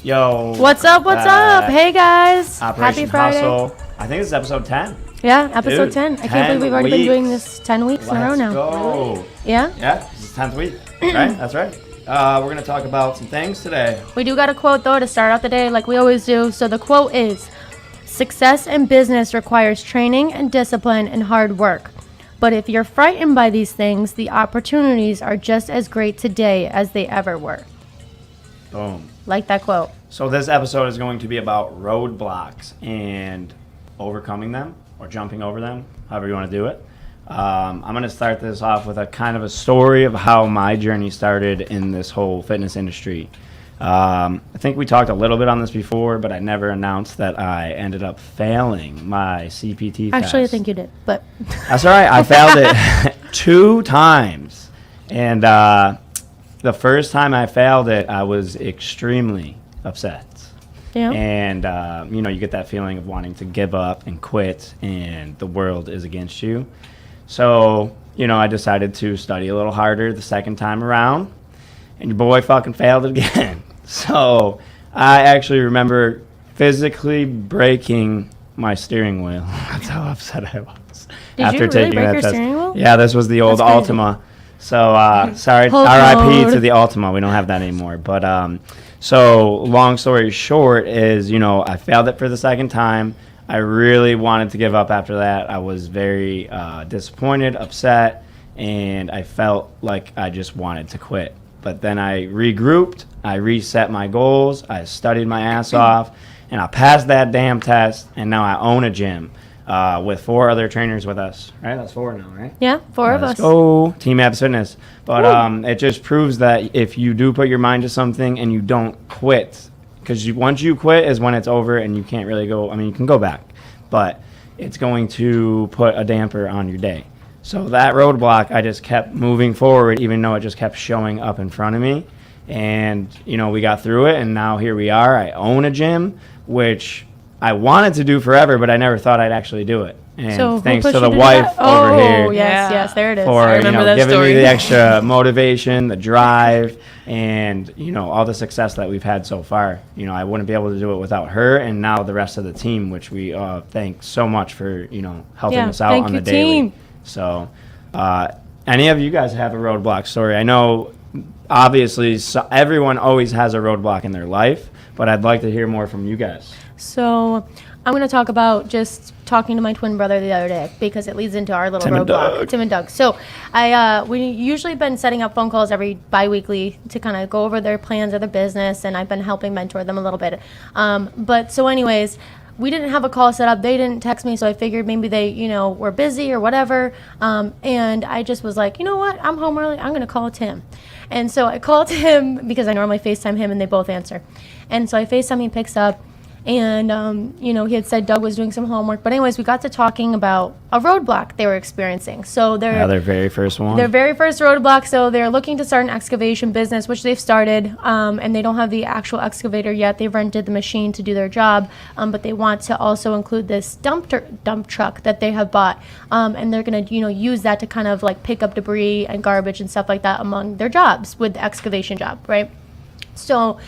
Yo. What's up? What's up? Hey guys. Operation Happy Friday. Hustle. I think this is episode 10. Yeah, episode Dude, 10. I can't believe we've already been doing this 10 weeks in a row Let's now. go. Yeah? Yeah, this is 10th week, right? That's right. We're going to talk about some things today. We do got a quote though to start out the day like we always do. So the quote is, "Success in business requires training and discipline and hard work. But if you're frightened by these things, the opportunities are just as great today as they ever were." Boom. Like that quote. So this episode is going to be about roadblocks and overcoming them or jumping over them, however you want to do it. I'm going to start this off with a kind of a story of how my journey started in this whole fitness industry. I think we talked a little bit on this before, but I never announced that I ended up failing my CPT test. Actually, I think you did, but That's all right. I failed it 2 times. And the first time I failed it, I was extremely upset. yeah. And, you get that feeling of wanting to give up and quit, and the world is against you. So, I decided to study a little harder the second time around, and your boy fucking failed it again. So, I actually remember physically breaking my steering wheel. That's how upset I was. Did you really break your steering wheel? Yeah, this was the old That's crazy. Altima. So, sorry, Hold RIP on. to the Altima. We don't have that anymore. But, so long story short is, I failed it for the second time. I really wanted to give up after that. I was very disappointed, upset, and I felt like I just wanted to quit. But then I regrouped, I reset my goals, I studied my ass off, and I passed that damn test, and now I own a gym with 4 other trainers with us. Right? That's 4 now, right? Yeah, 4 of us. Let's go, Team Abs Fitness. But it just proves that if you do put your mind to something and you don't quit, because once you quit is when it's over and you can't really go. I mean, you can go back, but it's going to put a damper on your day. So that roadblock, I just kept moving forward, even though it just kept showing up in front of me. And, we got through it, and now here we are. I own a gym, which I wanted to do forever, but I never thought I'd actually do it. And So thanks who to pushed the you to wife that? over here. Oh, yes, Yeah. yes, there it is. For remember that giving story. me the extra motivation, the drive, and all the success that we've had so far. I wouldn't be able to do it without her, and now the rest of the team, which we thank so much for helping Yeah, us out thank on you, the daily. team. So, any of you guys have a roadblock story? I know, obviously, everyone always has a roadblock in their life, but I'd like to hear more from you guys. So I'm going to talk about just talking to my twin brother the other day because it leads into our little Tim and roadblock. Doug. Tim and Doug. So we usually been setting up phone calls every bi-weekly to kind of go over their plans of their business, and I've been helping mentor them a little bit. But so anyways, we didn't have a call set up. They didn't text me, so I figured maybe they, were busy or whatever. And I just was like, you know what? I'm home early. I'm going to call Tim. And so I called him because I normally FaceTime him, and they both answer. And so I FaceTime, he picks up. And, he had said Doug was doing some homework. But anyways, we got to talking about a roadblock they were experiencing. So Their very first one. their very first roadblock. So they're looking to start an excavation business, which they've started, and they don't have the actual excavator yet. They've rented the machine to do their job, but they want to also include this dump truck that they have bought, and they're going to use that to kind of like pick up debris and garbage and stuff like that among their jobs with the excavation job, right? So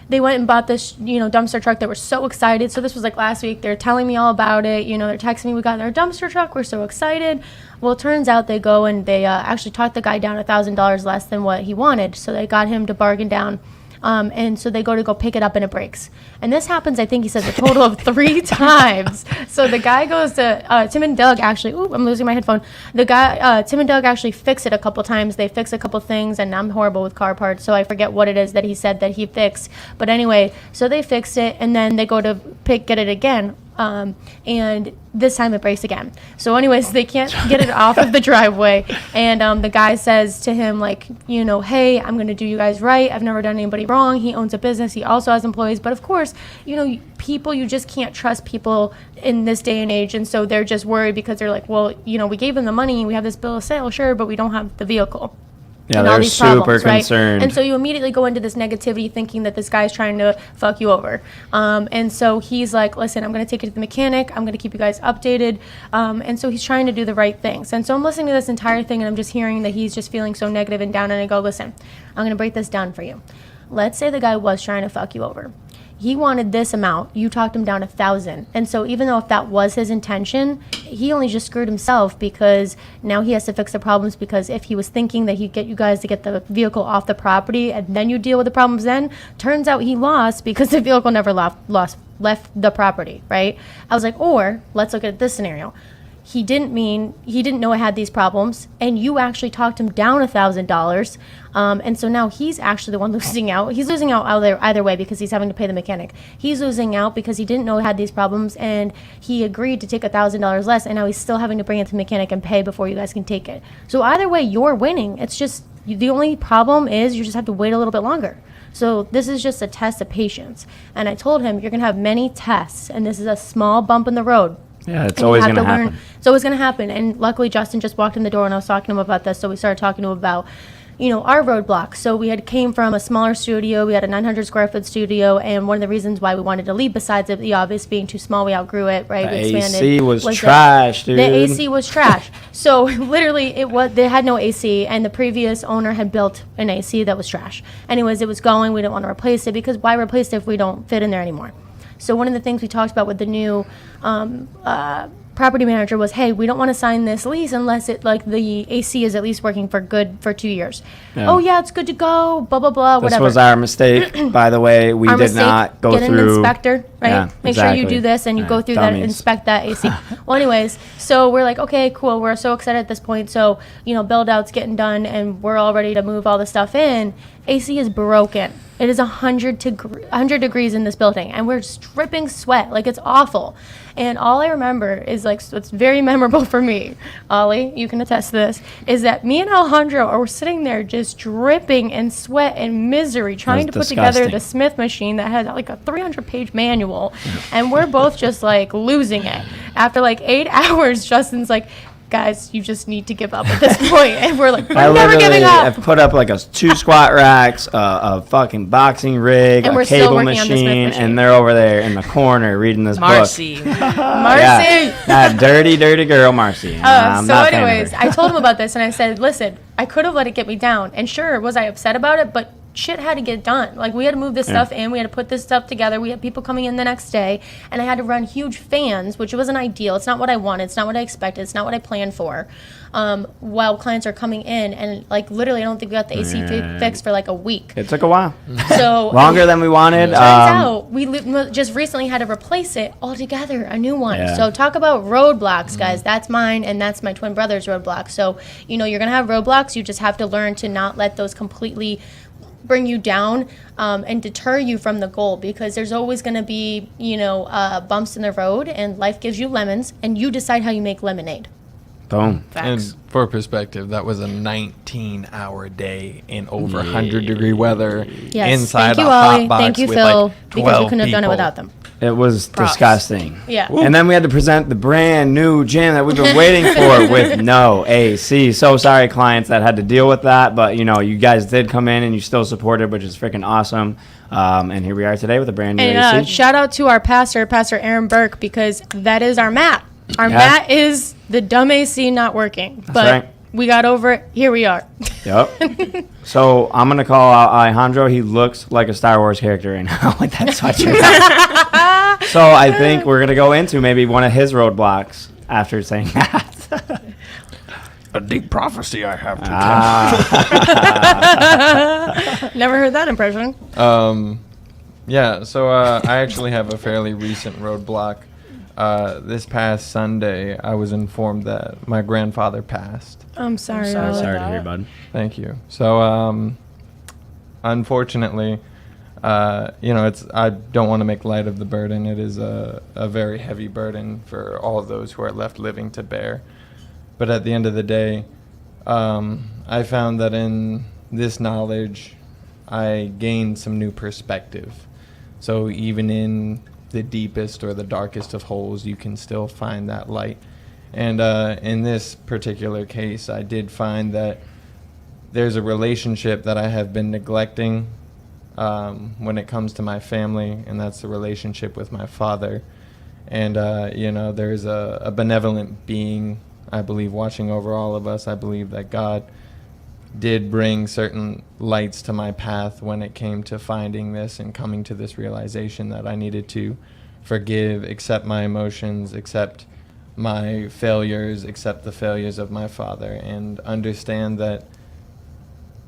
they went and bought this, dumpster truck. They were so excited. So this was like last week. They're telling me all about it. They're texting me, we got our dumpster truck. We're so excited. Well, it turns out they go and they actually talked the guy down $1,000 less than what he wanted. So they got him to bargain down. And so they go pick it up and it breaks. And this happens, I think he says, a total of 3 times. So the guy goes to, Tim and Doug actually, I'm losing my headphone. The guy, Tim and Doug actually fix it a couple times. They fix a couple things, and I'm horrible with car parts, so I forget what it is that he said that he fixed. But anyway, so they fixed it, and then they go to get it again. And this time it breaks again. So anyways, they can't get it off of the driveway. And the guy says to him, like, hey, I'm going to do you guys right. I've never done anybody wrong. He owns a business. He also has employees. But of course, people, you just can't trust people in this day and age. And so they're just worried because they're like, well, we gave them the money. We have this bill of sale, sure, but we don't have the vehicle. Yeah, and all they're these super problems, concerned. right? And so you immediately go into this negativity thinking that this guy's trying to fuck you over. And so he's like, listen, I'm going to take it to the mechanic. I'm going to keep you guys updated. And so he's trying to do the right things. And so I'm listening to this entire thing, and I'm just hearing that he's just feeling so negative and down. And I go, listen, I'm going to break this down for you. Let's say the guy was trying to fuck you over. he wanted this amount. You talked him down 1,000. And so even though if that was his intention, he only just screwed himself because now he has to fix the problems, because if he was thinking that he'd get you guys to get the vehicle off the property and then you deal with the problems then, turns out he lost because the vehicle never left the property, right? I was like, or let's look at this scenario. He didn't know it had these problems, and you actually talked him down $1,000, and so now he's actually the one losing out. He's losing out either way because he's having to pay the mechanic. He's losing out because he didn't know it had these problems, and he agreed to take $1,000 less, and now he's still having to bring it to the mechanic and pay before you guys can take it. So either way, you're winning. It's just the only problem is you just have to wait a little bit longer. So this is just a test of patience. And I told him you're going to have many tests, and this is a small bump in the road. Yeah, it's And you always have going to learn- happen. It's always going to happen. And luckily, Justin just walked in the door and I was talking to him about this. So we started talking to him about, our roadblocks. So we had came from a smaller studio. We had a 900 square foot studio. And one of the reasons why we wanted to leave, besides the obvious being too small, we outgrew it, right? The We expanded. AC was that trash, dude. The AC was trash. So literally, they had no AC, and the previous owner had built an AC that was trash. Anyways, it was going. We didn't want to replace it because why replace it if we don't fit in there anymore? So one of the things we talked about with the new property manager was, hey, we don't want to sign this lease unless the AC is at least working for 2 years. Yeah. Oh yeah, it's good to go. Blah blah blah. This Whatever. was our mistake, by the way. We Our did mistake, not go get through. an inspector, right? Yeah, Make sure you exactly. do this and you Yeah, go through that, dummies. inspect that AC. Well, anyways, so we're like, okay, cool. We're so excited at this point. So, build out's getting done and we're all ready to move all the stuff in. AC is broken. It is 100 degrees in this building and we're dripping sweat. Like, it's awful. And all I remember is, what's very memorable for me, Ollie, you can attest to this, is that me and Alejandro are sitting there just dripping in sweat and misery trying to That's put together disgusting. the Smith machine that has a 300-page manual, and we're both just losing it. After 8 hours, Justin's like, guys, you just need to give up at this point. And we're like, I we're never literally giving up. have put up two squat racks, a fucking boxing rig, And a we're still cable working on the Smith machine. and they're over there in the corner reading this Marcy. book. Marcy. Yeah, that dirty girl, Marcy. I'm So not a fan of anyways, her. I told him about this and I said, listen, I could have let it get me down. And sure, was I upset about it? But shit had to get done. We had to move this stuff in. We had to put this stuff together. We had people coming in the next day. And I had to run huge fans, which wasn't ideal. It's not what I wanted. It's not what I expected. It's not what I planned for. While clients are coming in. And literally, I don't think we got the AC fixed for a week. It took a while. So Longer than we wanted. turns out we just recently had to replace it altogether, a new one. Yeah. So talk about roadblocks, guys. That's mine, and that's my twin brother's roadblock. So you're gonna have roadblocks. You just have to learn to not let those completely bring you down and deter you from the goal, because there's always going to be bumps in the road, and life gives you lemons, and you decide how you make lemonade. Boom. And And for perspective, that was a 19-hour day in over 100-degree weather Yes. inside Thank you, a hot Ollie. box Thank you, with Phil, because we 12 couldn't have done it people. without them. It was Props. disgusting. Yeah. And then we had to present the brand new gym that we've been waiting for with no AC. So sorry, clients, that had to deal with that. But, you guys did come in and you still supported, which is freaking awesome. And here we are today with a brand new And AC. shout out to our pastor, Pastor Aaron Burke, because that is our mat. Our Yeah. mat is the dumb AC not working. But right. we got over it. Here we are. Yep. So I'm gonna call out Alejandro. He looks like a Star Wars character right now with that sweatshirt. So I think we're gonna go into maybe one of his roadblocks after saying that. A deep prophecy I have to Never heard that impression. Yeah, so I actually have a fairly recent roadblock. This past Sunday, I was informed that my grandfather passed. I'm sorry. sorry. Ollie. Sorry to hear, bud. Thank you. So, unfortunately, I don't want to make light of the burden. It is a very heavy burden for all of those who are left living to bear. But at the end of the day, I found that in this knowledge, I gained some new perspective. So even in the deepest or the darkest of holes, you can still find that light. And in this particular case, I did find that there's a relationship that I have been neglecting when it comes to my family, and that's the relationship with my father. And, there's a benevolent being, I believe, watching over all of us. I believe that God did bring certain lights to my path when it came to finding this and coming to this realization that I needed to forgive, accept my emotions, accept my failures, accept the failures of my father, and understand that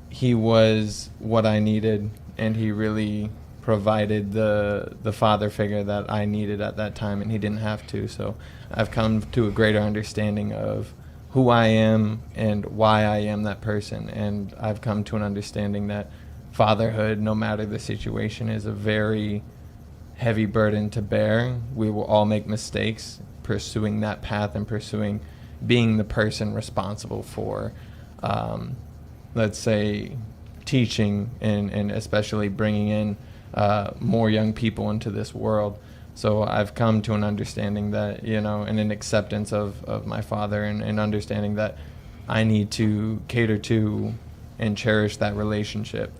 he was what I needed, and he really provided the father figure that I needed at that time, and he didn't have to. So I've come to a greater understanding of who I am and why I am that person, and I've come to an understanding that fatherhood, no matter the situation, is a very heavy burden to bear. We will all make mistakes pursuing that path and pursuing being the person responsible for, let's say, teaching and especially bringing in more young people into this world. So I've come to an understanding that, and an acceptance of my father, and understanding that I need to cater to and cherish that relationship.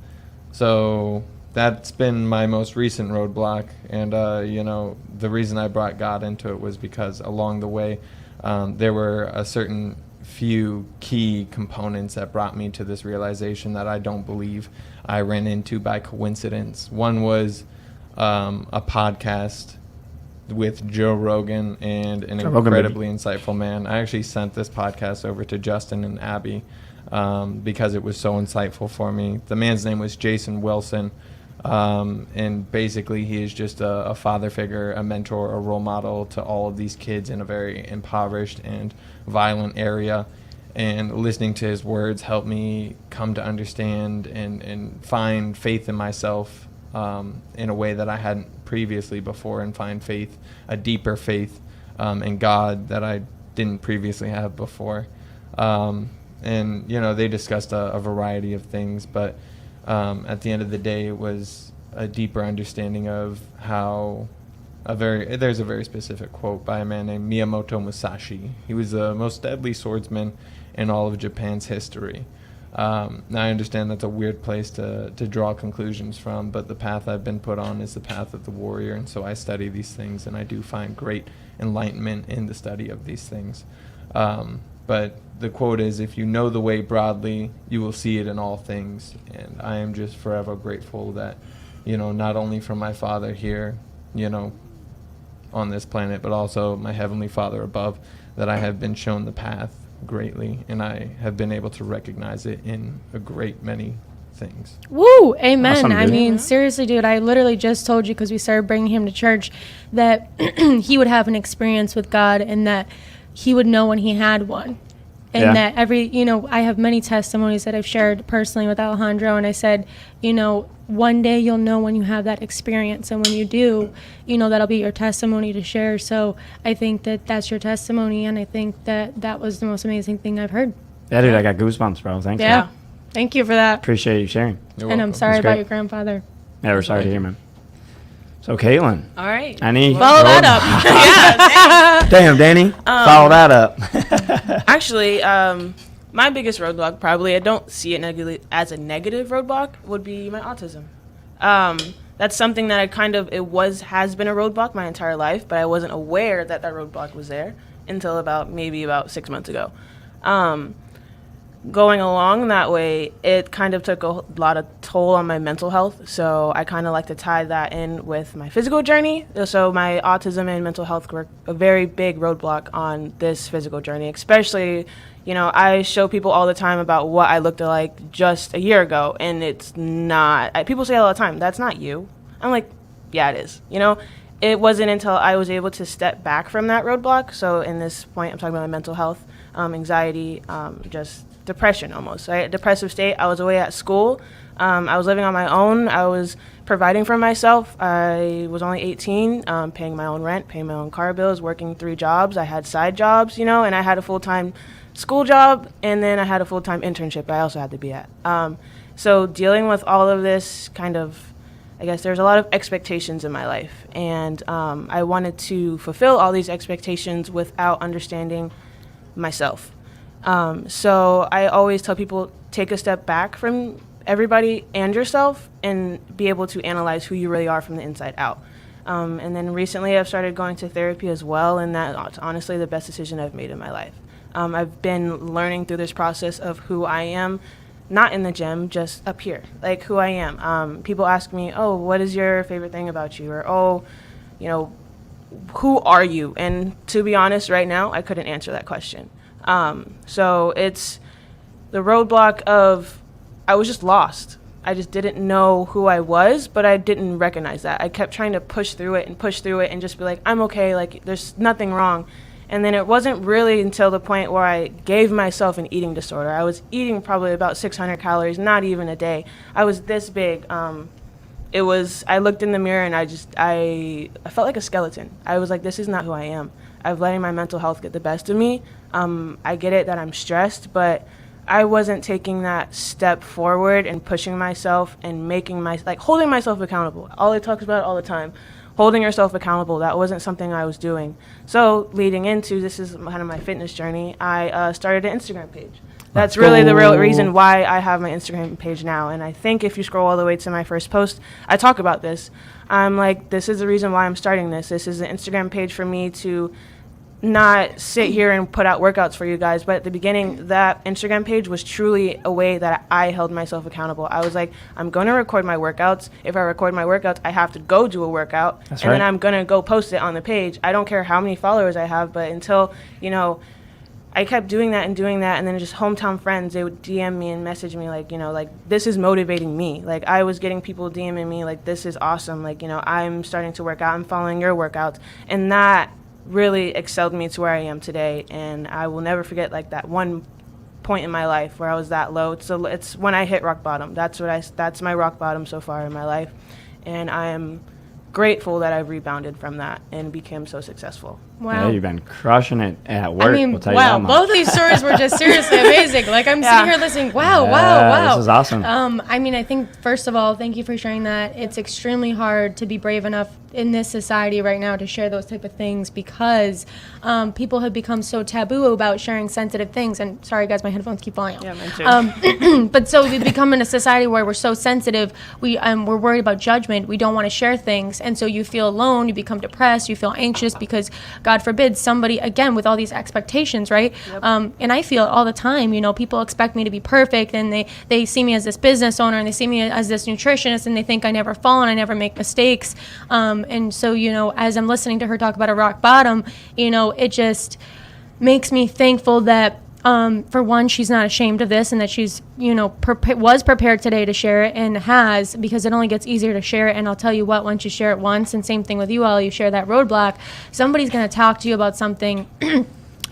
So that's been my most recent roadblock. And, the reason I brought God into it was because along the way, there were a certain few key components that brought me to this realization that I don't believe I ran into by coincidence. One was a podcast with Joe Rogan and an incredibly insightful man. I actually sent this podcast over to Justin and Abby because it was so insightful for me. The man's name was Jason Wilson, and basically he is just a father figure, a mentor, a role model to all of these kids in a very impoverished and violent area. And listening to his words helped me come to understand and find faith in myself in a way that I hadn't previously before, and find faith, a deeper faith in God that I didn't previously have before. And, they discussed a variety of things, but at the end of the day, it was a deeper understanding of how there's a very specific quote by a man named Miyamoto Musashi. He was the most deadly swordsman in all of Japan's history. Now I understand that's a weird place to draw conclusions from, but the path I've been put on is the path of the warrior, and so I study these things, and I do find great enlightenment in the study of these things. But the quote is, if you know the way broadly, you will see it in all things. And I am just forever grateful that, not only from my father here, on this planet, but also my Heavenly Father above, that I have been shown the path greatly, and I have been able to recognize it in a great many things. Woo, amen. Awesome, I dude. mean, seriously, dude, I literally just told you, because we started bringing him to church, that he would have an experience with God, and that he would know when he had one. And Yeah. that I have many testimonies that I've shared personally with Alejandro, and I said, one day you'll know when you have that experience, and when you do, that'll be your testimony to share. So I think that that's your testimony, and I think that was the most amazing thing I've heard. Yeah, dude, I got goosebumps, bro. Thanks. Yeah. Man. Thank you for that. Appreciate you sharing. You're And I'm welcome. sorry That's about great. your grandfather. Yeah, we're sorry to hear, man. So, Caitlin, All right. any Follow that road- up. Damn, Danny, follow that up. Actually, my biggest roadblock, probably, I don't see it as a negative roadblock, would be my autism. That's something that has been a roadblock my entire life, but I wasn't aware that roadblock was there until about 6 months ago. Going along that way, it kind of took a lot of toll on my mental health. So I kind of like to tie that in with my physical journey. So my autism and mental health were a very big roadblock on this physical journey, especially, I show people all the time about what I looked like just a year ago, and it's not. People say all the time, that's not you. I'm like, yeah, it is. It wasn't until I was able to step back from that roadblock. So in this point, I'm talking about my mental health, anxiety, just depression almost, right? Depressive state. I was away at school. I was living on my own. I was providing for myself. I was only 18, paying my own rent, paying my own car bills, working 3 jobs. I had side jobs, and I had a full-time school job, and then I had a full-time internship I also had to be at. So dealing with all of this I guess there's a lot of expectations in my life, and I wanted to fulfill all these expectations without understanding myself. So I always tell people, take a step back from everybody and yourself and be able to analyze who you really are from the inside out. And then recently I've started going to therapy as well, and that's honestly the best decision I've made in my life. I've been learning through this process of who I am, not in the gym, just up here, like who I am. People ask me, oh, what is your favorite thing about you? Or, oh, you know, who are you? And to be honest, right now, I couldn't answer that question. So it's the roadblock of I was just lost. I just didn't know who I was, but I didn't recognize that. I kept trying to push through it and just be like, I'm okay, like there's nothing wrong. And then it wasn't really until the point where I gave myself an eating disorder. I was eating probably about 600 calories, not even a day. I was this big. I looked in the mirror and I felt like a skeleton. I was like, this is not who I am. I've letting my mental health get the best of me. I get it that I'm stressed, but I wasn't taking that step forward and pushing myself and holding myself accountable. All it talks about all the time, holding yourself accountable. That wasn't something I was doing. So leading into, this is kind of my fitness journey, I started an Instagram page. That's really the real reason why I have my Instagram page now. And I think if you scroll all the way to my first post, I talk about this. I'm like, this is the reason why I'm starting this. This is an Instagram page for me to not sit here and put out workouts for you guys, but at the beginning, that Instagram page was truly a way that I held myself accountable. I was like, I'm going to record my workouts. If I record my workouts, I have to go do a workout, That's and right. then I'm going to go post it on the page. I don't care how many followers I have, but until, I kept doing that, and then just hometown friends, they would DM me and message me like, this is motivating me. Like, I was getting people DMing me like, this is awesome. Like, I'm starting to work out. I'm following your workouts. And that really excelled me to where I am today. And I will never forget like that one point in my life where I was that low. So it's when I hit rock bottom. That's my rock bottom so far in my life. And I am grateful that I've rebounded from that and became so successful. Wow. Yeah, you've been crushing it at work. I mean, we'll tell wow, you that both of these stories were just seriously amazing. Like, I'm sitting here listening, wow. This is awesome. I mean, I think, first of all, thank you for sharing that. It's extremely hard to be brave enough in this society right now to share those type of things because people have become so taboo about sharing sensitive things. And sorry, guys, my headphones keep falling out. Yeah, mine too. But so we've become in a society where we're so sensitive. We're worried about judgment. We don't want to share things. And so you feel alone. You become depressed. You feel anxious because, God forbid, somebody, again, with all these expectations, right? Yep. And I feel it all the time. People expect me to be perfect, and they see me as this business owner, and they see me as this nutritionist, and they think I never fall and I never make mistakes. And so, as I'm listening to her talk about a rock bottom, it just makes me thankful that, for one, she's not ashamed of this, and that she's, was prepared today to share it, and has, because it only gets easier to share it. And I'll tell you what, once you share it once, and same thing with you all, you share that roadblock, somebody's going to talk to you about something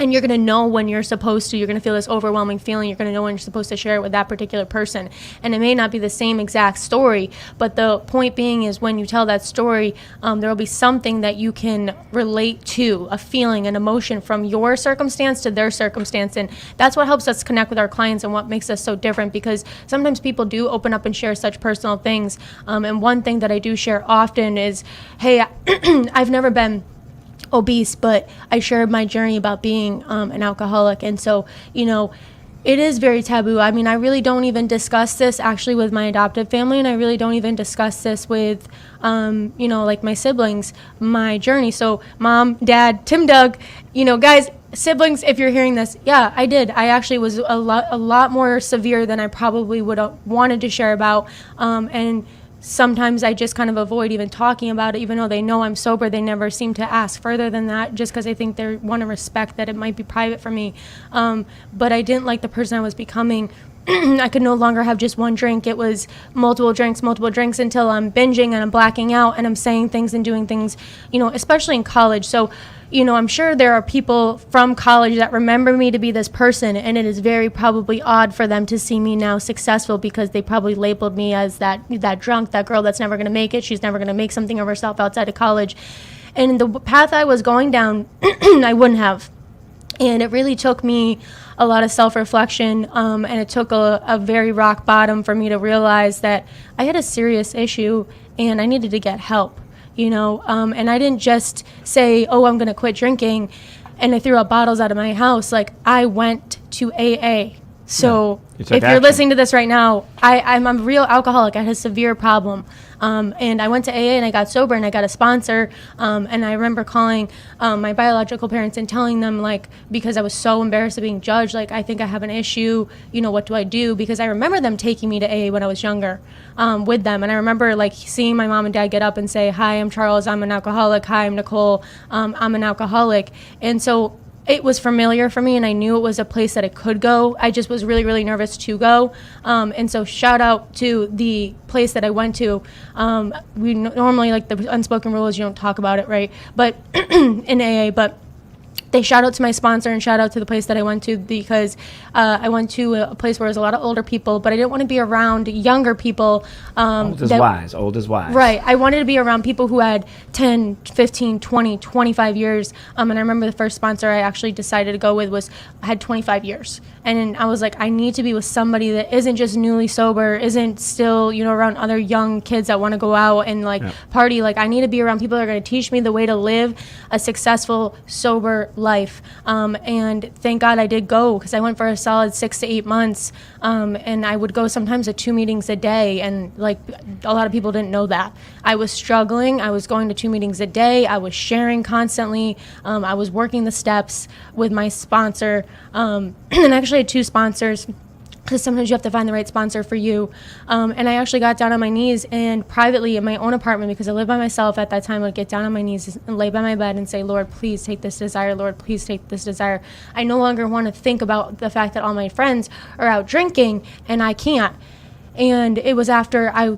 and you're going to know when you're supposed to. You're going to feel this overwhelming feeling. You're going to know when you're supposed to share it with that particular person. And it may not be the same exact story, but the point being is when you tell that story, there will be something that you can relate to, a feeling, an emotion from your circumstance to their circumstance. And that's what helps us connect with our clients and what makes us so different, because sometimes people do open up and share such personal things. And one thing that I do share often is, hey, I've never been obese, but I shared my journey about being an alcoholic. And so, it is very taboo. I mean, I really don't even discuss this actually with my adoptive family, and I really don't even discuss this with, like my siblings, my journey. So Mom, Dad, Tim, Doug, guys, siblings, if you're hearing this, yeah, I did. I actually was a lot more severe than I probably would have wanted to share about. And sometimes I just kind of avoid even talking about it, even though they know I'm sober. They never seem to ask further than that, just because I think they want to respect that it might be private for me. But I didn't like the person I was becoming. I could no longer have just one drink. It was multiple drinks until I'm binging and I'm blacking out and I'm saying things and doing things, especially in college. So, I'm sure there are people from college that remember me to be this person, and it is very probably odd for them to see me now successful, because they probably labeled me as that drunk, that girl that's never going to make it. She's never going to make something of herself outside of college. And the path I was going down, I wouldn't have. And it really took me a lot of self-reflection, and it took a very rock bottom for me to realize that I had a serious issue and I needed to get help, and I didn't just say, oh, I'm going to quit drinking, and I threw out bottles out of my house. Like, I went to AA So You took if you're action. listening to this right now, I'm a real alcoholic. I had a severe problem. And I went to AA and I got sober and I got a sponsor. And I remember calling my biological parents and telling them, like, because I was so embarrassed of being judged, like, I think I have an issue, you know, what do I do? Because I remember them taking me to AA when I was younger with them. And I remember, like, seeing my mom and dad get up and say, hi, I'm Charles, I'm an alcoholic. Hi, I'm Nicole, I'm an alcoholic. And so it was familiar for me, and I knew it was a place that I could go. I just was really, really nervous to go. And so shout out to the place that I went to. We normally, like, the unspoken rule is you don't talk about it, right? But in AA, but they shout out to my sponsor and shout out to the place that I went to, because I went to a place where there's a lot of older people, but I didn't want to be around younger people. Old is wise. Old is wise. Right. I wanted to be around people who had 10, 15, 20, 25 years. And I remember the first sponsor I actually decided to go with had 25 years. And I was like, I need to be with somebody that isn't just newly sober, isn't still, you know, around other young kids that want to go out and, like, party. Like, I need to be around people that are going to teach me the way to live a successful, sober life. And thank God I did go, because I went for a solid 6 to 8 months. And I would go sometimes to 2 meetings a day. And, like, a lot of people didn't know that. I was struggling. I was going to 2 meetings a day. I was sharing constantly. I was working the steps with my sponsor. And actually had 2 sponsors, because sometimes you have to find the right sponsor for you. And I actually got down on my knees and privately in my own apartment, because I lived by myself at that time, I would get down on my knees and lay by my bed and say, Lord, please take this desire. Lord, please take this desire. I no longer want to think about the fact that all my friends are out drinking and I can't. And it was after, I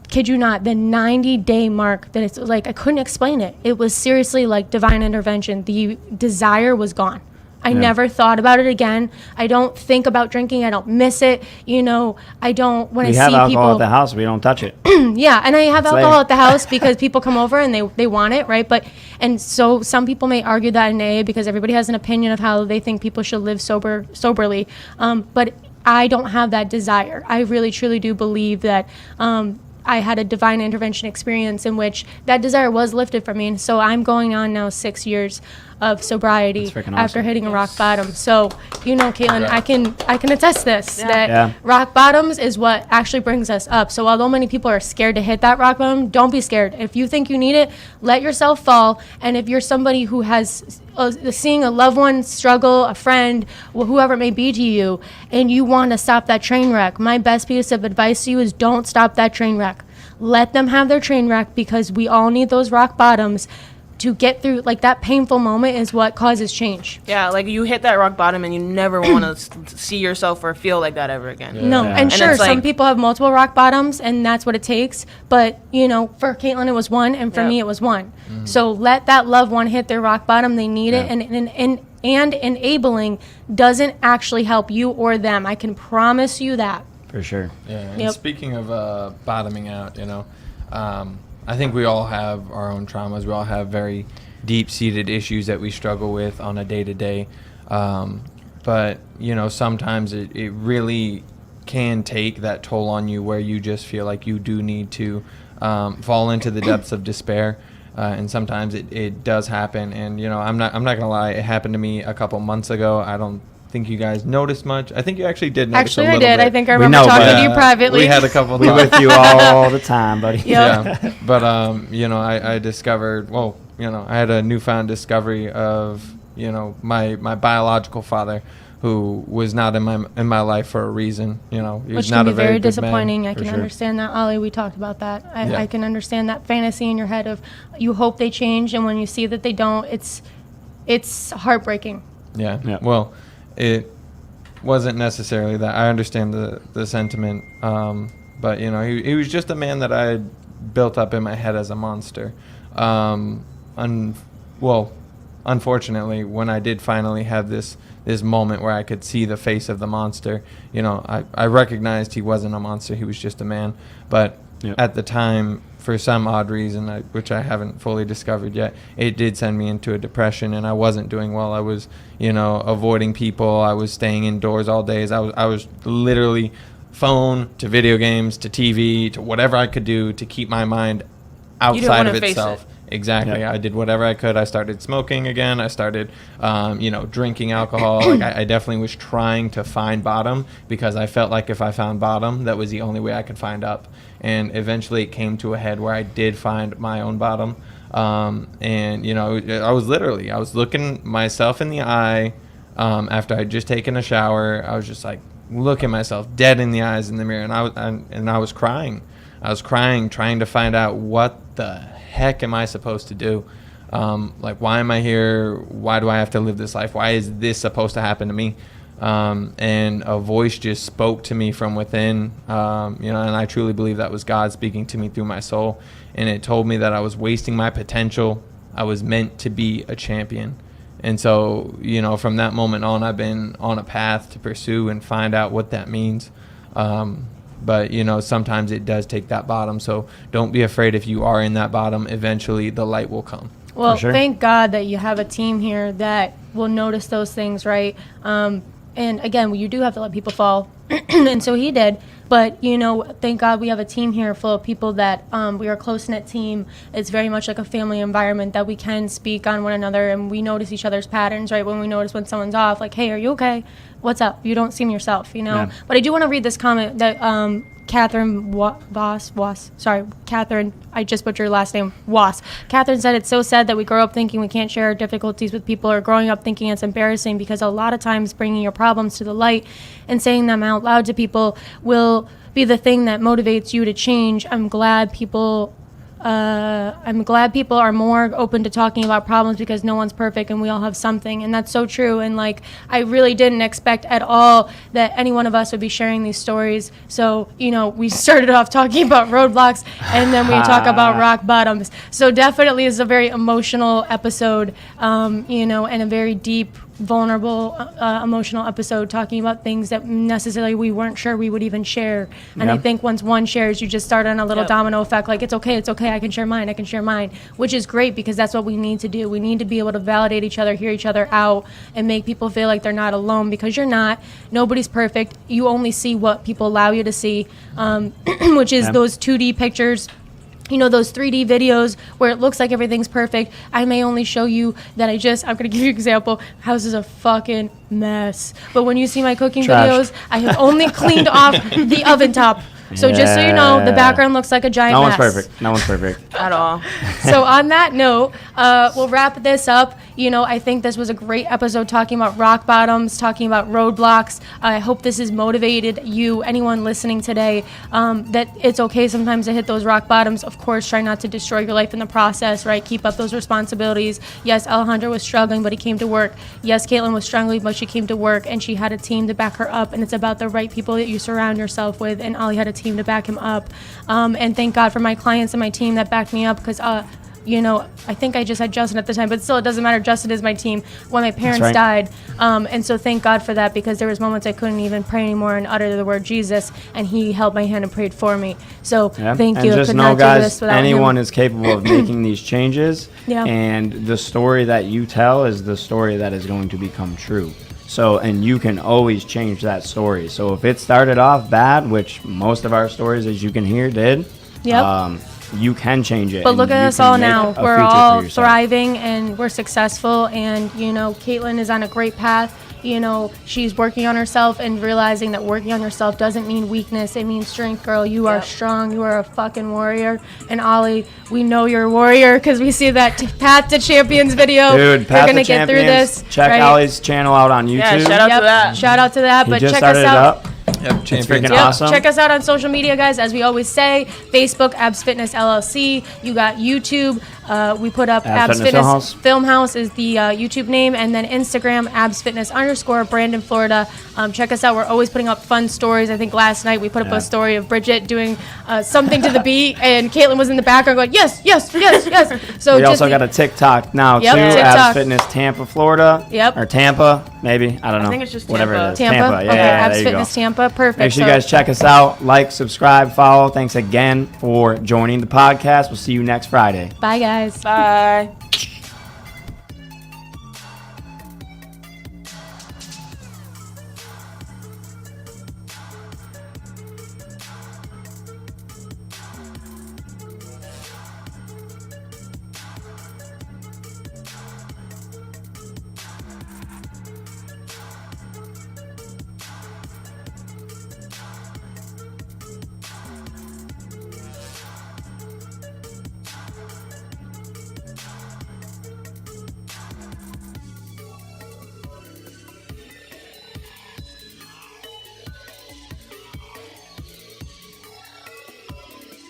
kid you not, the 90-day mark that it's like, I couldn't explain it. It was seriously like divine intervention. The desire was gone. I never thought about it again. I don't think about drinking. I don't miss it. You know, I don't, when I We see have alcohol people. at the house. We don't touch it. Yeah, and I have alcohol there. at the house because people come over and they want it, right? But, and so some people may argue that in AA, because everybody has an opinion of how they think people should live soberly. But I don't have that desire. I really, truly do believe that I had a divine intervention experience in which that desire was lifted from me. And so I'm going on now 6 years of sobriety That's freaking after awesome. hitting a rock bottom. So, you know, Caitlin, I can attest this, that Yeah. rock bottoms is what actually brings us up. So although many people are scared to hit that rock bottom, don't be scared. If you think you need it, let yourself fall. And if you're somebody who has seeing a loved one struggle, a friend, whoever it may be to you, and you want to stop that train wreck, my best piece of advice to you is don't stop that train wreck. Let them have their train wreck, because we all need those rock bottoms to get through. Like, that painful moment is what causes change. Yeah, like, you hit that rock bottom and you never want to see yourself or feel like that ever again. No, Yeah. and And sure, it's some like- people have multiple rock bottoms, and that's what it takes. But, you know, for Caitlin, it was one, and for Yep. me, it was one. So let that loved one hit their rock bottom. They need it, and enabling doesn't actually help you or them. I can promise you that. For sure. Yeah, and Yep. speaking of bottoming out, you know, I think we all have our own traumas. We all have very deep-seated issues that we struggle with on a day-to-day. But, you know, sometimes it really can take that toll on you where you just feel like you do need to fall into the depths of despair. And sometimes it does happen. And, you know, I'm not gonna lie, it happened to me a couple months ago. I don't think you guys noticed much. I think you actually did notice Actually, a I little did. bit. I think I We remember know, talking but, to you privately. We had a couple We thoughts. with you all the time, buddy. Yep. Yeah. But, you know, I discovered, well, you know, I had a newfound discovery of, you know, my biological father, who was not in my life for a reason. You know, he was Which not can be a very very good man, disappointing. I for can sure. understand that, Ollie. We talked about that. Yeah. I can understand that fantasy in your head of you hope they change, and when you see that they don't, it's heartbreaking. Yeah. Yeah. Well, it wasn't necessarily that. I understand the sentiment, but you know, he was just a man that I had built up in my head as a monster. Unfortunately, when I did finally have this moment where I could see the face of the monster, you know, I recognized he wasn't a monster. He was just a man. But Yep. at the time, for some odd reason, which I haven't fully discovered yet, it did send me into a depression, and I wasn't doing well. I was, you know, avoiding people. I was staying indoors all days. I was literally phone to video games to TV to whatever I could do to keep my mind outside wanna of face itself. exactly. Yep. I did whatever I could. I started smoking again. I started, drinking alcohol. Like I definitely was trying to find bottom, because I felt like if I found bottom, that was the only way I could find up. And eventually it came to a head where I did find my own bottom. I was looking myself in the eye after I'd just taken a shower. I was just like looking myself dead in the eyes in the mirror, and I was crying. I was crying, trying to find out what the heck am I supposed to do? Why am I here? Why do I have to live this life? Why is this supposed to happen to me? And a voice just spoke to me from within, and I truly believe that was God speaking to me through my soul. And it told me that I was wasting my potential. I was meant to be a champion. And so, from that moment on, I've been on a path to pursue and find out what that means. But, sometimes it does take that bottom. So don't be afraid if you are in that bottom. Eventually, the light will come. Well, For sure. thank God that you have a team here that will notice those things, right? And again, you do have to let people fall. And so he did. But, thank God we have a team here full of people that we are a close-knit team. It's very much like a family environment that we can speak on one another, and we notice each other's patterns, right? When we notice when someone's off, like, hey, are you okay? What's up? You don't seem yourself, Yeah. But I do want to read this comment that Catherine Catherine, I just butchered your last name, Was. Catherine said, it's so sad that we grow up thinking we can't share our difficulties with people, or growing up thinking it's embarrassing, because a lot of times bringing your problems to the light and saying them out loud to people will be the thing that motivates you to change. I'm glad people are more open to talking about problems, because no one's perfect and we all have something, and that's so true. And I really didn't expect at all that any one of us would be sharing these stories. So we started off talking about roadblocks, and then we talk about rock bottoms. So definitely is a very emotional episode, and a very deep, vulnerable, emotional episode, talking about things that necessarily we weren't sure we would even share. And Yeah. I think once one shares, you just start on a little Yep. domino effect, like it's okay, I can share mine, which is great, because that's what we need to do. We need to be able to validate each other, hear each other out, and make people feel like they're not alone, because you're not. Nobody's perfect. You only see what people allow you to see, which is Yeah. those 2D pictures, those 3D videos where it looks like everything's perfect. I may only show you that I'm going to give you an example. House is a fucking mess. But when you see my cooking Trash. videos, I have only cleaned off the oven top. So just so you know, the Yeah. background looks like a giant No mess. one's perfect. No one's perfect. At all. So on that note, we'll wrap this up. I think this was a great episode talking about rock bottoms, talking about roadblocks. I hope this has motivated you, anyone listening today, that it's okay sometimes to hit those rock bottoms. Of course, try not to destroy your life in the process, right? Keep up those responsibilities. Yes, Alejandra was struggling, but he came to work. Yes, Caitlin was struggling, but she came to work, and she had a team to back her up. And it's about the right people that you surround yourself with, and Ollie had a team to back him up. And thank God for my clients and my team that backed me up, because I think I just had Justin at the time, but still, it doesn't matter. Justin is my team when my parents right. died. And so thank God for that, because there was moments I couldn't even pray anymore and utter the word Jesus, and he held my hand and prayed for me. So Yeah. thank and you. I just could know, not do guys, this without anyone him. is capable of making these changes. Yeah. And the story that you tell is the story that is going to become true. So, and you can always change that story. So if it started off bad, which most of our stories, as you can hear, did, Yep. you can change it. But and look you at us can all make now. a We're future for all yourself. thriving, and we're successful. And, Caitlin is on a great path. She's working on herself and realizing that working on yourself doesn't mean weakness. It means strength, girl. You are Yep. strong. You are a fucking warrior. And Ollie, we know you're a warrior, because we see that Path to Champions video. Dude, You're Path going to to get through Champions. this. Check right? Ollie's channel out on YouTube. Yeah, shout out to that. Shout out to that. He But just check us started it out. up. Yep, It's champions. freaking Yep. awesome. Check us out on social media, guys. As we always say, Facebook, Abs Fitness LLC. You got YouTube. We put up Abs Abs Fitness Fitness Film House. Film House is the YouTube name, and then Instagram, Abs Fitness _ Brandon, Florida. Check us out. We're always putting up fun stories. I think last night we put up Yeah. a story of Bridget doing something to the beat, and Caitlin was in the background going, yes, yes, yes, yes. So We just also got a TikTok now, Yep, too. TikTok. Abs Fitness Tampa, Florida. Yep. Or Tampa, maybe. I don't know. think it's just Whatever Tampa. it is. Tampa. Yeah, Okay, yeah, Abs there you Fitness go. Tampa. Perfect. Make sure you So- guys check us out. Like, subscribe, follow. Thanks again for joining the podcast. We'll see you next Friday. Bye, guys. Bye.